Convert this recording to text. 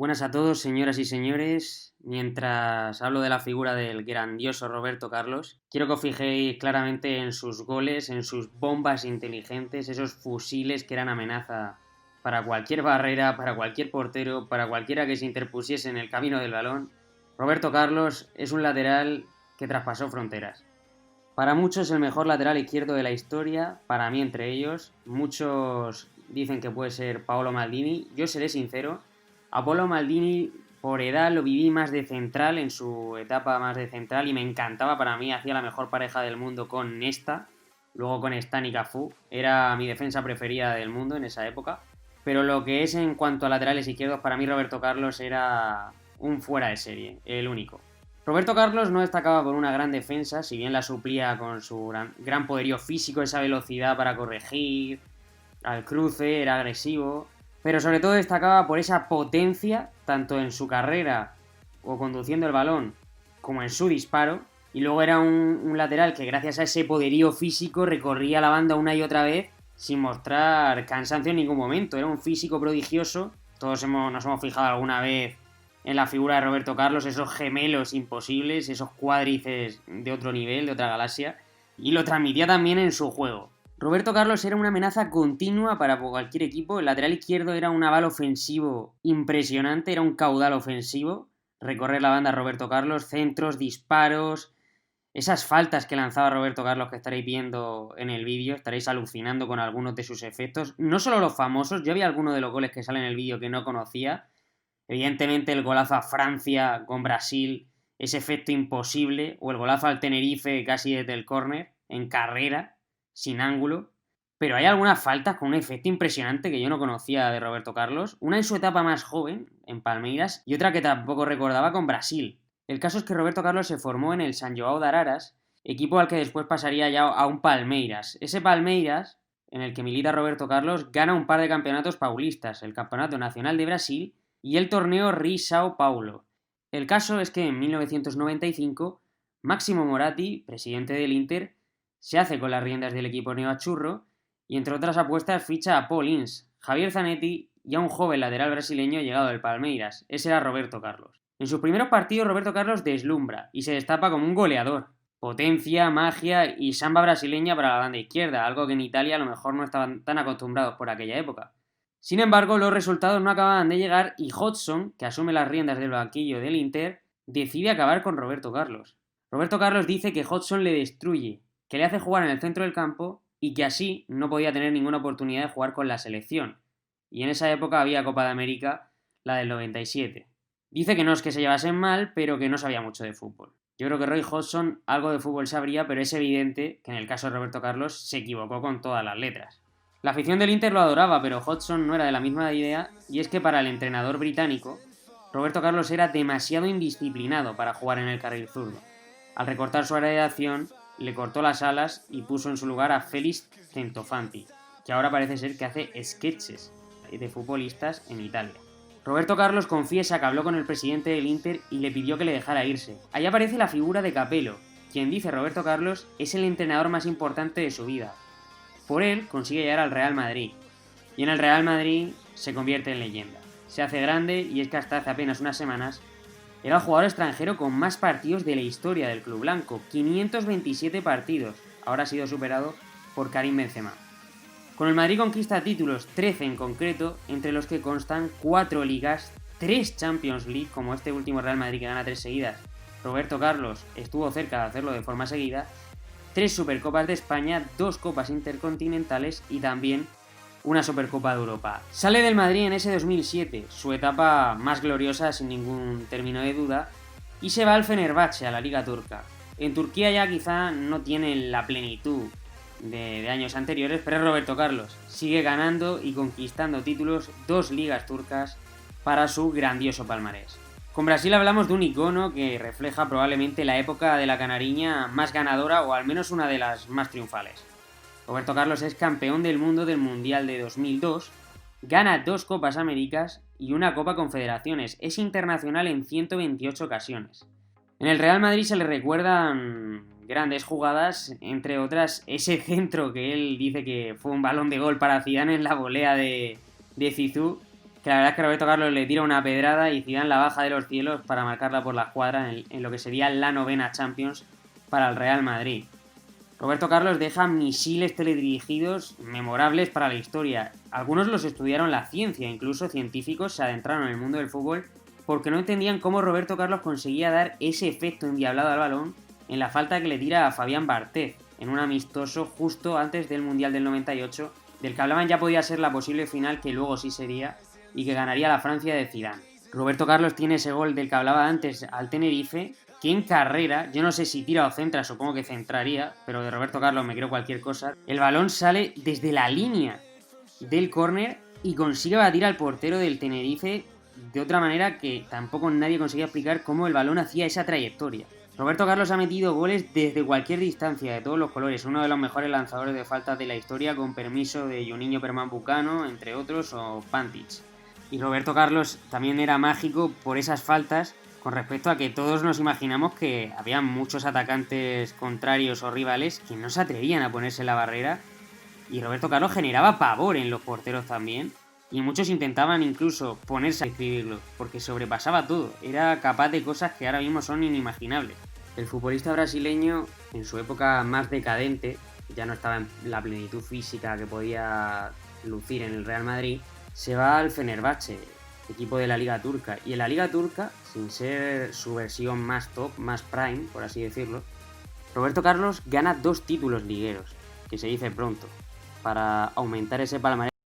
Buenas a todos, señoras y señores. Mientras hablo de la figura del grandioso Roberto Carlos, quiero que os fijéis claramente en sus goles, en sus bombas inteligentes, esos fusiles que eran amenaza para cualquier barrera, para cualquier portero, para cualquiera que se interpusiese en el camino del balón. Roberto Carlos es un lateral que traspasó fronteras. Para muchos el mejor lateral izquierdo de la historia, para mí entre ellos. Muchos dicen que puede ser Paolo Maldini. Yo seré sincero, a Paolo Maldini por edad lo viví más de central, en su etapa más de central, y me encantaba. Para mí hacía la mejor pareja del mundo con Nesta, luego con Stan y Cafú. Era mi defensa preferida del mundo en esa época. Pero lo que es en cuanto a laterales izquierdos, para mí Roberto Carlos era un fuera de serie, el único. Roberto Carlos no destacaba por una gran defensa, si bien la suplía con su gran poderío físico, esa velocidad para corregir, al cruce, era agresivo, pero sobre todo destacaba por esa potencia, tanto en su carrera o conduciendo el balón, como en su disparo, y luego era un lateral que gracias a ese poderío físico recorría la banda una y otra vez sin mostrar cansancio en ningún momento. Era un físico prodigioso, todos nos hemos fijado alguna vez en la figura de Roberto Carlos, esos gemelos imposibles, esos cuádriceps de otro nivel, de otra galaxia, y lo transmitía también en su juego. Roberto Carlos era una amenaza continua para cualquier equipo. El lateral izquierdo era un aval ofensivo impresionante, era un caudal ofensivo. Recorrer la banda Roberto Carlos, centros, disparos, esas faltas que lanzaba Roberto Carlos que estaréis viendo en el vídeo, estaréis alucinando con algunos de sus efectos. No solo los famosos, yo había algunos de los goles que salen en el vídeo que no conocía. Evidentemente el golazo a Francia con Brasil, ese efecto imposible, o el golazo al Tenerife casi desde el córner, en carrera, sin ángulo. Pero hay algunas faltas con un efecto impresionante que yo no conocía de Roberto Carlos. Una en su etapa más joven, en Palmeiras, y otra que tampoco recordaba con Brasil. El caso es que Roberto Carlos se formó en el São João de Araras, equipo al que después pasaría ya a un Palmeiras. Ese Palmeiras, en el que milita Roberto Carlos, gana un par de campeonatos paulistas, el Campeonato Nacional de Brasil y el torneo Rio-São Paulo. El caso es que en 1995, Máximo Moratti, presidente del Inter, se hace con las riendas del equipo neoachurro y entre otras apuestas ficha a Paul Ince, Javier Zanetti y a un joven lateral brasileño llegado del Palmeiras. Ese era Roberto Carlos. En sus primeros partidos Roberto Carlos deslumbra y se destapa como un goleador. Potencia, magia y samba brasileña para la banda izquierda, algo que en Italia a lo mejor no estaban tan acostumbrados por aquella época. Sin embargo, los resultados no acababan de llegar y Hodgson, que asume las riendas del banquillo del Inter, decide acabar con Roberto Carlos. Roberto Carlos dice que Hodgson le destruye, que le hace jugar en el centro del campo y que así no podía tener ninguna oportunidad de jugar con la selección. Y en esa época había Copa de América, la del 97. Dice que no es que se llevasen mal, pero que no sabía mucho de fútbol. Yo creo que Roy Hodgson algo de fútbol sabría, pero es evidente que en el caso de Roberto Carlos se equivocó con todas las letras. La afición del Inter lo adoraba, pero Hodgson no era de la misma idea, y es que para el entrenador británico, Roberto Carlos era demasiado indisciplinado para jugar en el carril zurdo. Al recortar su área de acción, le cortó las alas y puso en su lugar a Félix Centofanti, que ahora parece ser que hace sketches de futbolistas en Italia. Roberto Carlos confiesa que habló con el presidente del Inter y le pidió que le dejara irse. Ahí aparece la figura de Capello, quien dice Roberto Carlos es el entrenador más importante de su vida. Por él consigue llegar al Real Madrid, y en el Real Madrid se convierte en leyenda. Se hace grande y es que hasta hace apenas unas semanas era el jugador extranjero con más partidos de la historia del club blanco, 527 partidos, ahora ha sido superado por Karim Benzema. Con el Madrid conquista títulos, 13 en concreto, entre los que constan 4 ligas, 3 Champions League, como este último Real Madrid que gana 3 seguidas. Roberto Carlos estuvo cerca de hacerlo de forma seguida, 3 Supercopas de España, 2 Copas Intercontinentales y también una Supercopa de Europa. Sale del Madrid en ese 2007, su etapa más gloriosa sin ningún término de duda, y se va al Fenerbahce, a la Liga Turca. En Turquía ya quizá no tiene la plenitud de años anteriores, pero es Roberto Carlos. Sigue ganando y conquistando títulos, 2 ligas turcas para su grandioso palmarés. Con Brasil hablamos de un icono que refleja probablemente la época de la canariña más ganadora o al menos una de las más triunfales. Roberto Carlos es campeón del mundo del Mundial de 2002, gana 2 Copas Américas y una Copa Confederaciones, es internacional en 128 ocasiones. En el Real Madrid se le recuerdan grandes jugadas, entre otras ese centro que él dice que fue un balón de gol para Zidane en la volea de Zizou, que la verdad es que Roberto Carlos le tira una pedrada y Zidane la baja de los cielos para marcarla por la escuadra en lo que sería la 9ª Champions para el Real Madrid. Roberto Carlos deja misiles teledirigidos memorables para la historia. Algunos los estudiaron la ciencia, incluso científicos se adentraron en el mundo del fútbol porque no entendían cómo Roberto Carlos conseguía dar ese efecto endiablado al balón en la falta que le tira a Fabián Barthez en un amistoso justo antes del Mundial del 98, del que hablaban ya podía ser la posible final que luego sí sería y que ganaría la Francia de Zidane. Roberto Carlos tiene ese gol del que hablaba antes al Tenerife, que en carrera, yo no sé si tira o centra, supongo que centraría, pero de Roberto Carlos me creo cualquier cosa, el balón sale desde la línea del córner y consigue batir al portero del Tenerife de otra manera que tampoco nadie conseguía explicar cómo el balón hacía esa trayectoria. Roberto Carlos ha metido goles desde cualquier distancia, de todos los colores, uno de los mejores lanzadores de faltas de la historia, con permiso de Juninho Pernambucano, entre otros, o Pantic. Y Roberto Carlos también era mágico por esas faltas, con respecto a que todos nos imaginamos que había muchos atacantes contrarios o rivales que no se atrevían a ponerse en la barrera, y Roberto Carlos generaba pavor en los porteros también, y muchos intentaban incluso ponerse a escribirlo, porque sobrepasaba todo, era capaz de cosas que ahora mismo son inimaginables. El futbolista brasileño, en su época más decadente, ya no estaba en la plenitud física que podía lucir en el Real Madrid, se va al Fenerbahce, equipo de la Liga Turca. Y en la Liga Turca, sin ser su versión más top, más prime, por así decirlo, Roberto Carlos gana 2 títulos ligueros, que se dice pronto, para aumentar ese palmarés